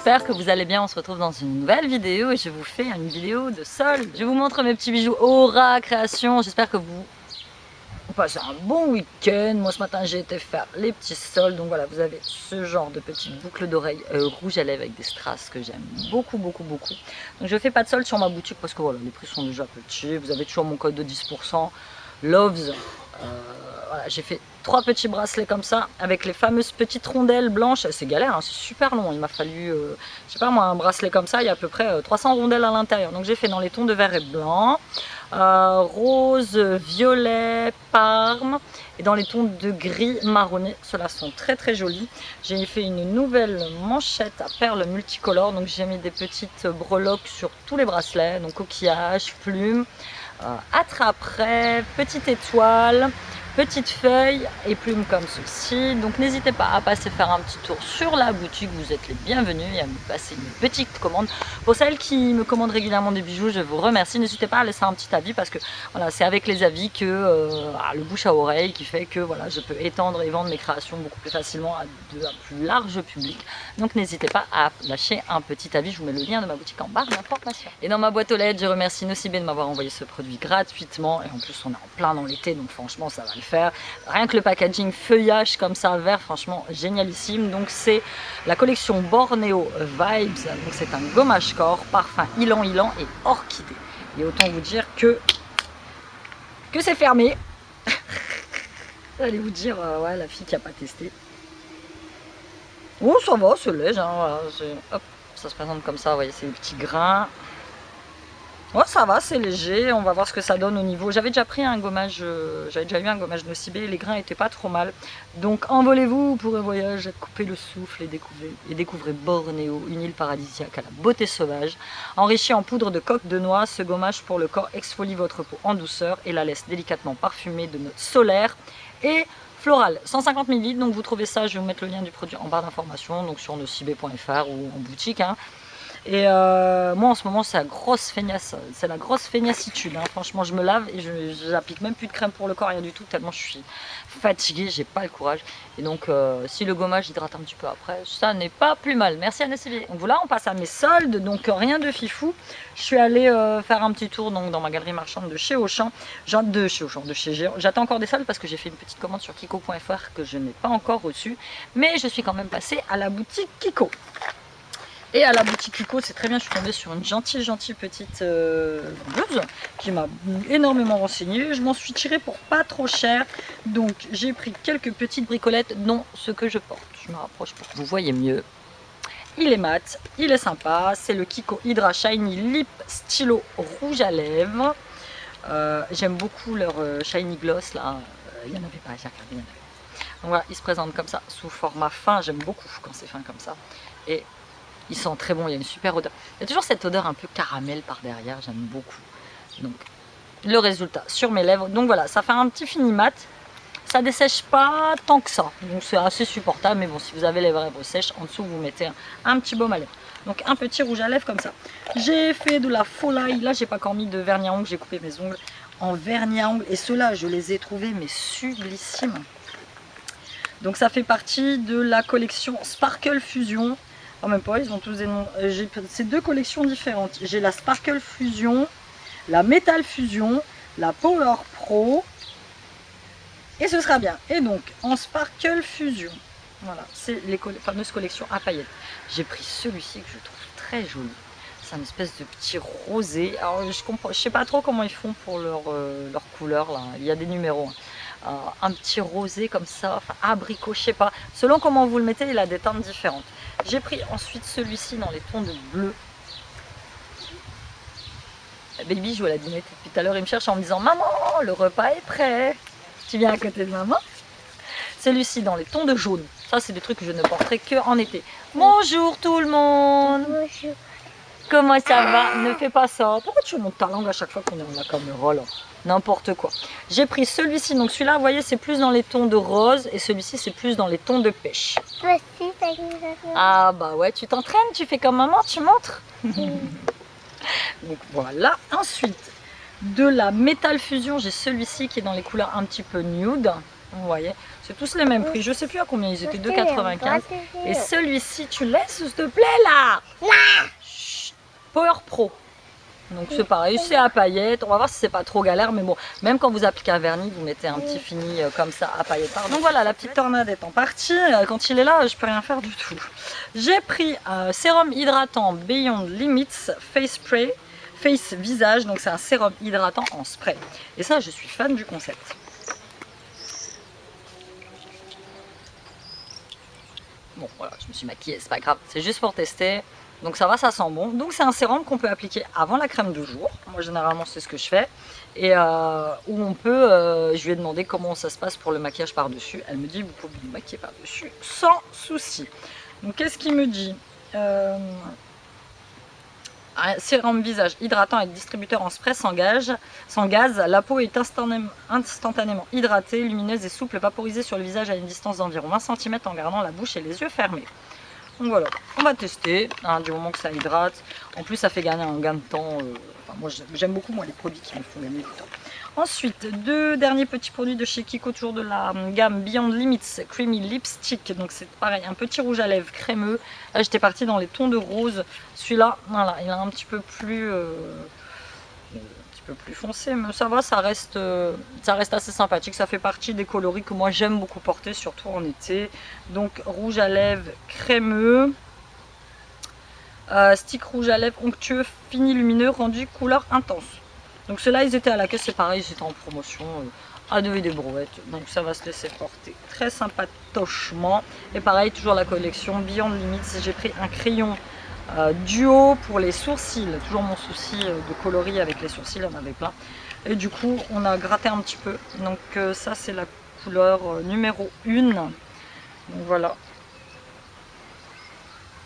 j'espère que vous allez bien. On se retrouve dans une nouvelle vidéo et je vous fais une vidéo de solde. Je vous montre mes petits bijoux Aura Création. J'espère que vous passez un bon week-end. Moi ce matin j'ai été faire les petits soldes. Donc voilà, vous avez ce genre de petites boucles d'oreilles rouges à lèvres avec des strass que j'aime beaucoup. Donc je fais pas de solde sur ma boutique parce que voilà, les prix sont déjà petits. Vous avez toujours mon code de 10%. Loves. Voilà, j'ai fait 3 petits bracelets comme ça avec les fameuses petites rondelles blanches. C'est galère, hein, c'est super long. Il m'a fallu, je sais pas moi, un bracelet comme ça. Il y a à peu près 300 rondelles à l'intérieur. Donc j'ai fait dans les tons de vert et blanc, rose, violet, parme et dans les tons de gris marronné. Ceux-là sont très jolis. J'ai fait une nouvelle manchette à perles multicolores. Donc j'ai mis des petites breloques sur tous les bracelets. Donc coquillage, plumes. Attrape-rêve, petite étoile, petite feuille et plumes comme ceci. Donc n'hésitez pas à passer faire un petit tour sur la boutique, vous êtes les bienvenus et à me passer une petite commande. Pour celles qui me commandent régulièrement des bijoux, je vous remercie. N'hésitez pas à laisser un petit avis parce que voilà, c'est avec les avis que le bouche à oreille qui fait que voilà, je peux étendre et vendre mes créations beaucoup plus facilement à un plus large public. Donc n'hésitez pas à lâcher un petit avis. Je vous mets le lien de ma boutique en barre d'information. Et dans ma boîte aux lettres, je remercie Nocibé de m'avoir envoyé ce produit gratuitement et en plus on est en plein dans l'été donc franchement ça va le faire. Rien que le packaging feuillage comme ça vert, franchement génialissime. Donc c'est la collection Bornéo Vibes, donc c'est un gommage corps, parfum ilan et orchidée. Et autant vous dire que c'est fermé. Allez vous dire ouais, la fille qui a pas testé. Oh ça va, c'est léger, hein, voilà, hop, ça se présente comme ça, vous voyez c'est les petits grains. Ouais, ça va, c'est léger, on va voir ce que ça donne au niveau. J'avais déjà pris un gommage, j'avais déjà eu un gommage Nocibé, les grains étaient pas trop mal. Donc envolez-vous pour un voyage, coupez le souffle et découvrez Bornéo, une île paradisiaque à la beauté sauvage. Enrichi en poudre de coque de noix, ce gommage pour le corps exfolie votre peau en douceur et la laisse délicatement parfumée de notes solaires et florales. 150 ml, donc vous trouvez ça, je vais vous mettre le lien du produit en barre d'information, donc sur nocibé.fr ou en boutique. Hein. Et moi en ce moment c'est la grosse feignasse, c'est la grosse feignacitude, hein. Franchement je me lave et je n'applique même plus de crème pour le corps, rien du tout, tellement je suis fatiguée, j'ai pas le courage. Et donc si le gommage hydrate un petit peu après, ça n'est pas plus mal. Merci à Nocibé. Donc voilà, on passe à mes soldes, donc rien de fifou. Je suis allée faire un petit tour donc, dans ma galerie marchande de chez Auchan, de chez Géant. J'attends encore des soldes parce que j'ai fait une petite commande sur Kiko.fr que je n'ai pas encore reçue, mais je suis quand même passée à la boutique Kiko. Et à la boutique Kiko, c'est très bien, je suis tombée sur une gentille petite blouse qui m'a énormément renseignée. Je m'en suis tirée pour pas trop cher. Donc j'ai pris quelques petites bricolettes, dont ce que je porte. Je me rapproche pour que vous voyez mieux. Il est mat, il est sympa. C'est le Kiko Hydra Shiny Lip Stylo rouge à lèvres. J'aime beaucoup leur Shiny Gloss là. Il n'y en avait pas, j'ai regardé, il y en avait. Donc voilà, il se présente comme ça, sous format fin. J'aime beaucoup quand c'est fin comme ça. Et il sent très bon, il y a une super odeur. Il y a toujours cette odeur un peu caramel par derrière, j'aime beaucoup. Donc, le résultat sur mes lèvres. Donc voilà, ça fait un petit fini mat. Ça dessèche pas tant que ça. Donc c'est assez supportable. Mais bon, si vous avez les lèvres sèches, en dessous, vous mettez un petit baume à lèvres. Donc un petit rouge à lèvres comme ça. J'ai fait de la folie. Là, j'ai pas encore mis de vernis à ongles. J'ai coupé mes ongles en vernis à ongles. Et ceux-là, je les ai trouvés mais sublissimes. Donc ça fait partie de la collection Sparkle Fusion. En même pas, ils ont tous des noms. J'ai ces deux collections différentes. J'ai la Sparkle Fusion, la Metal Fusion, la Power Pro. Et ce sera bien. Et donc, en Sparkle Fusion, voilà, c'est les fameuses collections à paillettes. J'ai pris celui-ci que je trouve très joli. C'est une espèce de petit rosé. Alors, je sais pas trop comment ils font pour leur couleur, là. Il y a des numéros. Hein. Un petit rosé comme ça, enfin abricot, je sais pas. Selon comment vous le mettez, il a des teintes différentes. J'ai pris ensuite celui-ci dans les tons de bleu. Baby, je vois la dinette depuis tout à l'heure, il me cherche en me disant « Maman, le repas est prêt !» Tu viens à côté de maman. Celui-ci dans les tons de jaune. Ça, c'est des trucs que je ne porterai qu'en été. Bonjour tout le monde. Bonjour. Comment ça va? Ne fais pas ça. Pourquoi tu montes ta langue à chaque fois qu'on est en la caméra là? N'importe quoi. J'ai pris celui-ci. Donc celui-là, vous voyez, c'est plus dans les tons de rose. Et celui-ci, c'est plus dans les tons de pêche. Ah bah ouais, tu t'entraînes, tu fais comme maman, tu montres. Donc voilà. Ensuite, de la Metal Fusion, j'ai celui-ci qui est dans les couleurs un petit peu nude. Vous voyez, c'est tous les mêmes prix. Je sais plus à combien ils étaient, 2,95. Et celui-ci, tu laisses s'il te plaît là. Chut. Power Pro. Donc c'est pareil, c'est à paillettes. On va voir si c'est pas trop galère, mais bon, même quand vous appliquez un vernis, vous mettez un petit fini comme ça à paillettes. Donc voilà, la petite tornade est en partie. Quand il est là, je peux rien faire du tout. J'ai pris un sérum hydratant Beyond Limits Face Spray, Face Visage. Donc c'est un sérum hydratant en spray. Et ça, je suis fan du concept. Bon voilà, je me suis maquillée, c'est pas grave, c'est juste pour tester. Donc ça va, ça sent bon. Donc c'est un sérum qu'on peut appliquer avant la crème de jour. Moi généralement c'est ce que je fais. Et où on peut, je lui ai demandé comment ça se passe pour le maquillage par-dessus. Elle me dit vous pouvez vous maquiller par-dessus sans souci. Donc qu'est-ce qu'il me dit un sérum visage hydratant avec distributeur en spray sans gaz. La peau est instantanément hydratée, lumineuse et souple, vaporisée sur le visage à une distance d'environ 20 cm en gardant la bouche et les yeux fermés. Donc voilà, on va tester, hein, du moment que ça hydrate. En plus, ça fait gagner un gain de temps. Moi, j'aime beaucoup les produits qui me font gagner du temps. Ensuite, deux derniers petits produits de chez Kiko, toujours de la gamme Beyond Limits Creamy Lipstick. Donc c'est pareil, un petit rouge à lèvres crémeux. Là, j'étais partie dans les tons de rose. Celui-là, voilà, il est un petit peu plus foncé, mais ça va, ça reste assez sympathique. Ça fait partie des coloris que moi j'aime beaucoup porter, surtout en été. Donc rouge à lèvres crémeux, stick rouge à lèvres onctueux, fini lumineux, rendu couleur intense. Donc ceux-là ils étaient à la caisse, c'est pareil, c'était en promotion à 2 et des brouettes, donc ça va se laisser porter très sympatochement. Et pareil, toujours la collection Beyond Limits. J'ai pris un crayon duo pour les sourcils, toujours mon souci de coloris avec les sourcils, on avait plein. Et du coup on a gratté un petit peu, donc ça c'est la couleur numéro 1. Donc voilà.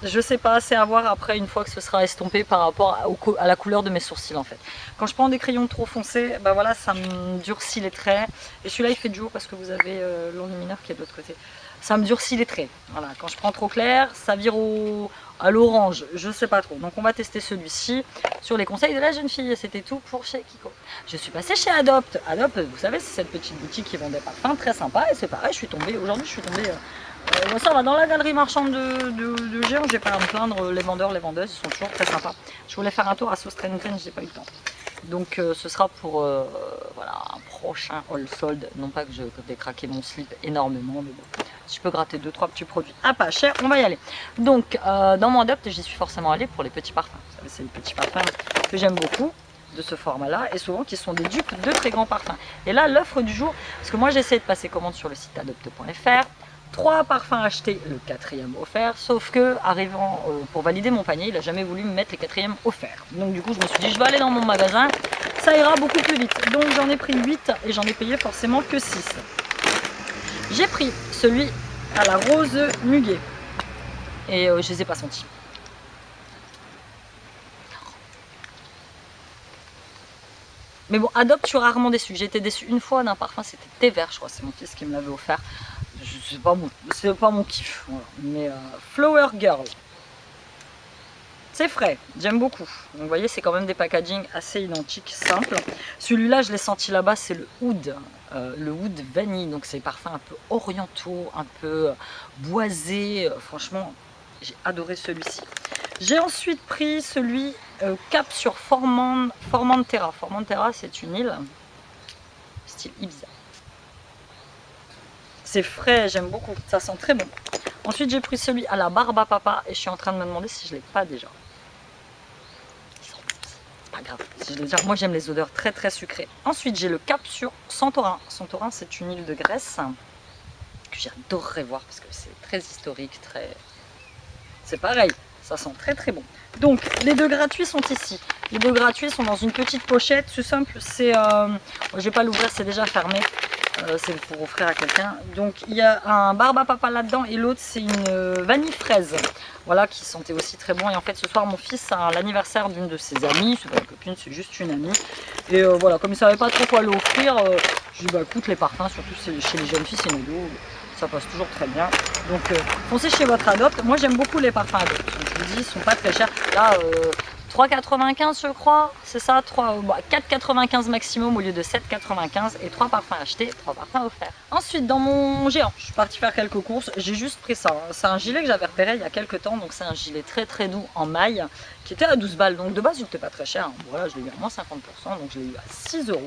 Je sais pas, c'est à voir après une fois que ce sera estompé par rapport à la couleur de mes sourcils en fait. Quand je prends des crayons trop foncés, ben voilà, ça me durcit les traits. Et celui-là il fait duo parce que vous avez l'enlumineur qui est de l'autre côté. Ça me durcit les traits. Voilà, quand je prends trop clair, ça vire à l'orange, je sais pas trop. Donc on va tester celui-ci sur les conseils de la jeune fille. C'était tout pour chez Kiko. Je suis passée chez Adopt. Adopt, vous savez, c'est cette petite boutique qui vend des parfums très sympa. Et c'est pareil, aujourd'hui je suis tombée... ça va dans la galerie marchande de Géant, j'ai pas à me plaindre, les vendeurs, les vendeuses sont toujours très sympas. Je voulais faire un tour à Sostrand Green, j'ai pas eu le temps. Donc ce sera pour voilà, un prochain haul sold. Non pas que je vais craquer mon slip énormément, mais bon, si je peux gratter 2-3 petits produits à pas cher, on va y aller. Donc dans mon Adopt, j'y suis forcément allée pour les petits parfums. Vous savez, c'est les petits parfums que j'aime beaucoup de ce format là, et souvent qui sont des dupes de très grands parfums. Et là l'offre du jour, parce que moi j'essaie de passer commande sur le site adopt.fr, 3 parfums achetés, le 4e offert, sauf que arrivant pour valider mon panier, il n'a jamais voulu me mettre les 4e offerts. Donc du coup je me suis dit je vais aller dans mon magasin, ça ira beaucoup plus vite. Donc j'en ai pris 8 et j'en ai payé forcément que 6. J'ai pris celui à la rose muguet et je les ai pas sentis. Mais bon, Adopt, je suis rarement déçue. J'ai été déçue une fois d'un parfum, c'était thé vert, je crois, c'est mon fils qui me l'avait offert. C'est pas mon kiff, voilà. Mais Flower Girl, c'est frais, j'aime beaucoup. Donc vous voyez, c'est quand même des packaging assez identiques, simples. Celui-là, je l'ai senti là-bas, c'est le Oud vanille. Donc c'est des parfums un peu orientaux, un peu boisés. Franchement, j'ai adoré celui-ci. J'ai ensuite pris celui Cap sur Formentera. Formentera, c'est une île style Ibiza. C'est frais, j'aime beaucoup, ça sent très bon. Ensuite j'ai pris celui à la barbe à papa et je suis en train de me demander si je ne l'ai pas déjà. C'est pas grave, si je l'ai déjà. Moi j'aime les odeurs très très sucrées. Ensuite j'ai le Cap sur Santorin. Santorin c'est une île de Grèce que j'adorerais voir parce que c'est très historique, c'est pareil, ça sent très très bon. Donc les deux gratuits sont ici. Les deux gratuits sont dans une petite pochette, c'est simple, c'est... je vais pas l'ouvrir, c'est déjà fermé. C'est pour offrir à quelqu'un. Donc il y a un barbe à papa là-dedans et l'autre c'est une vanille fraise. Voilà, qui sentait aussi très bon. Et en fait ce soir mon fils a l'anniversaire d'une de ses amies. C'est pas une copine, c'est juste une amie. Et voilà, comme il savait pas trop quoi lui offrir, je lui ai dit bah écoute, les parfums, surtout chez les jeunes filles, c'est négo, ça passe toujours très bien. Donc foncez chez votre Adopt. Moi j'aime beaucoup les parfums Adopt. Je vous dis, ils sont pas très chers. Là 3,95 je crois, c'est ça, 4,95 maximum au lieu de 7,95 et 3 parfums achetés, 3 parfums offerts. Ensuite dans mon géant, je suis partie faire quelques courses, j'ai juste pris ça, hein. C'est un gilet que j'avais repéré il y a quelques temps, donc c'est un gilet très doux en maille qui était à 12 balles, donc de base il n'était pas très cher, hein. Voilà, je l'ai eu à moins 50%, donc je l'ai eu à 6 €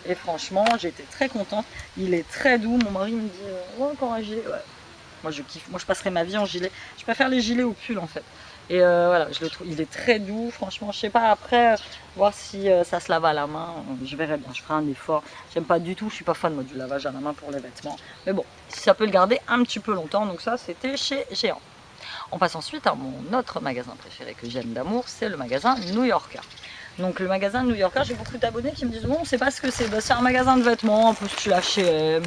et franchement j'étais très contente, il est très doux, mon mari me dit ouais, encore un gilet, ouais. Moi je kiffe, moi je passerai ma vie en gilet, je préfère les gilets au pull en fait. Et voilà, je le trouve, il est très doux, franchement, je sais pas après, voir si ça se lave à la main, je verrai bien, je ferai un effort. J'aime pas du tout, je suis pas fan moi du lavage à la main pour les vêtements. Mais bon, si ça peut le garder un petit peu longtemps, donc ça c'était chez Géant. On passe ensuite à mon autre magasin préféré que j'aime d'amour, c'est le magasin New Yorker. Donc le magasin New Yorker, j'ai beaucoup d'abonnés qui me disent bon, on sait pas ce que c'est, bah, c'est un magasin de vêtements, un peu style H&M,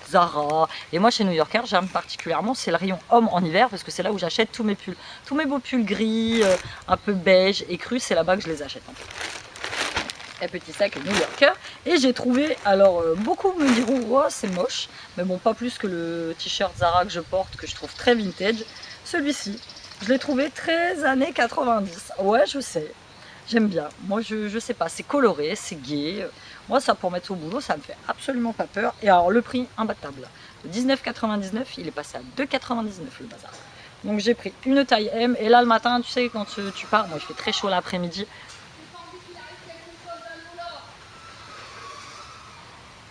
Zara. Et moi chez New Yorker, j'aime particulièrement, c'est le rayon homme en hiver parce que c'est là où j'achète tous mes pulls. Tous mes beaux pulls gris, un peu beige et crus, c'est là-bas que je les achète en fait. Et petit sac New Yorker. Et j'ai trouvé, alors beaucoup me diront oh, c'est moche, mais bon, pas plus que le t-shirt Zara que je porte, que je trouve très vintage. Celui-ci, je l'ai trouvé très années 90. Ouais, je sais. J'aime bien, moi je sais pas, c'est coloré, c'est gai, moi ça pour mettre au boulot ça me fait absolument pas peur. Et alors le prix imbattable, de 19,99 il est passé à 2,99 le bazar. Donc j'ai pris une taille M et là le matin tu sais quand tu pars, moi il fait très chaud l'après-midi.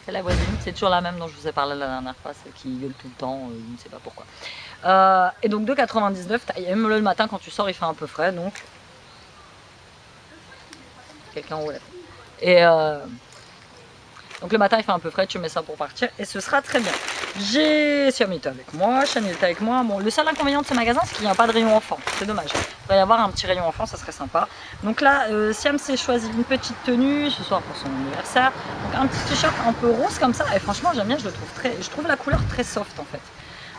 C'est la voisine, c'est toujours la même dont je vous ai parlé la dernière fois, celle qui gueule tout le temps, je ne sais pas pourquoi. Et donc 2,99 taille M, le matin quand tu sors il fait un peu frais donc... Quelqu'un roule. Et donc le matin il fait un peu frais, tu mets ça pour partir et ce sera très bien. J'ai Siam est avec moi, Chanel est avec moi. Bon, le seul inconvénient de ce magasin c'est qu'il n'y a pas de rayon enfant, c'est dommage. Il devrait y avoir un petit rayon enfant, ça serait sympa. Donc là Siam s'est choisi une petite tenue ce soir pour son anniversaire. Donc un petit t-shirt un peu rose comme ça et franchement j'aime bien, je trouve la couleur très soft en fait.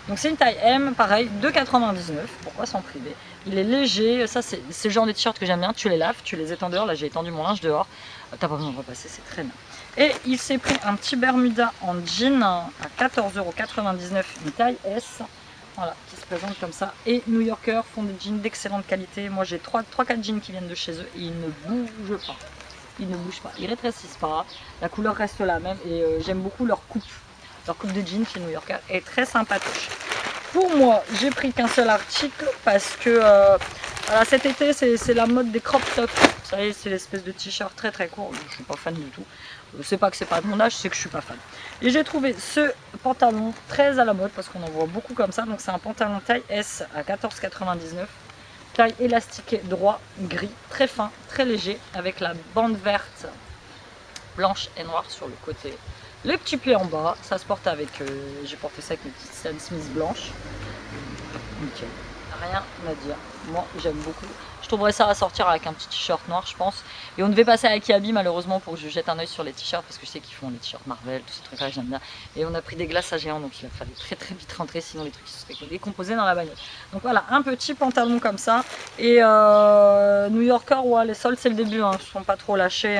Donc c'est une taille M, pareil, 2,99, pourquoi s'en priver. Il est léger, ça c'est le genre de t-shirt que j'aime bien, tu les laves, tu les étends dehors, là j'ai étendu mon linge dehors, t'as pas besoin de repasser, c'est très bien. Et il s'est pris un petit Bermuda en jean à 14,99 €, une taille S, voilà, qui se présente comme ça. Et New Yorker font des jeans d'excellente qualité, moi j'ai 3-4 jeans qui viennent de chez eux et ils ne bougent pas. Ils ne bougent pas, ils rétrécissent pas, la couleur reste la même et j'aime beaucoup leur coupe. Leur coupe de jeans chez New Yorker est très sympatoche. Pour moi, j'ai pris qu'un seul article parce que voilà, cet été, c'est la mode des crop tops. Vous savez, c'est l'espèce de t-shirt très court. Je suis pas fan du tout. C'est pas que c'est pas de mon âge, c'est que je suis pas fan. Et j'ai trouvé ce pantalon très à la mode parce qu'on en voit beaucoup comme ça. Donc c'est un pantalon taille S à 14,99 €. Taille élastiquée droit, gris, très fin, très léger, avec la bande verte, blanche et noire sur le côté. Les petits plis en bas, ça se porte avec, j'ai porté ça avec une petite Stan Smith blanche. Nickel, rien à dire, moi j'aime beaucoup. Je trouverais ça à sortir avec un petit t-shirt noir je pense. Et on devait passer à Kiabi malheureusement pour que je jette un oeil sur les t-shirts parce que je sais qu'ils font les t-shirts Marvel, tous ces trucs là j'aime bien. Et on a pris des glaces à géant donc il a fallu très vite rentrer sinon les trucs se seraient décomposés dans la bagnole. Donc voilà, un petit pantalon comme ça. Et New Yorker, ouais, les soldes c'est le début, hein, ils ne sont pas trop lâchés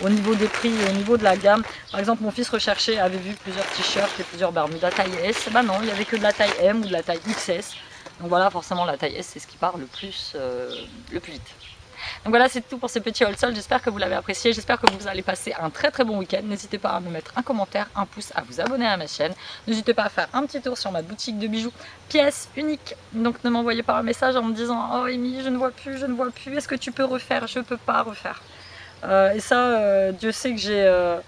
au niveau des prix et au niveau de la gamme. Par exemple mon fils recherché avait vu plusieurs t-shirts et plusieurs Bermudas taille S. Bah non, il n'y avait que de la taille M ou de la taille XS. Donc voilà, forcément la taille S c'est ce qui part le plus vite. Donc voilà, c'est tout pour ce petit haul sol, j'espère que vous l'avez apprécié, j'espère que vous allez passer un très bon week-end. N'hésitez pas à me mettre un commentaire, un pouce, à vous abonner à ma chaîne. N'hésitez pas à faire un petit tour sur ma boutique de bijoux, pièces uniques. Donc ne m'envoyez pas un message en me disant « Oh Amy, je ne vois plus, est-ce que tu peux refaire ?» Je ne peux pas refaire. Et ça, Dieu sait que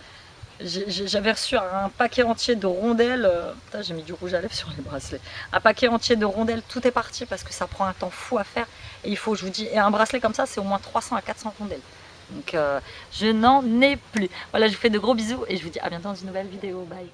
j'avais reçu un paquet entier de rondelles, putain j'ai mis du rouge à lèvres sur les bracelets, un paquet entier de rondelles, tout est parti parce que ça prend un temps fou à faire et il faut, je vous dis, et un bracelet comme ça c'est au moins 300 à 400 rondelles, donc je n'en ai plus. Voilà, je vous fais de gros bisous et je vous dis à bientôt dans une nouvelle vidéo, bye.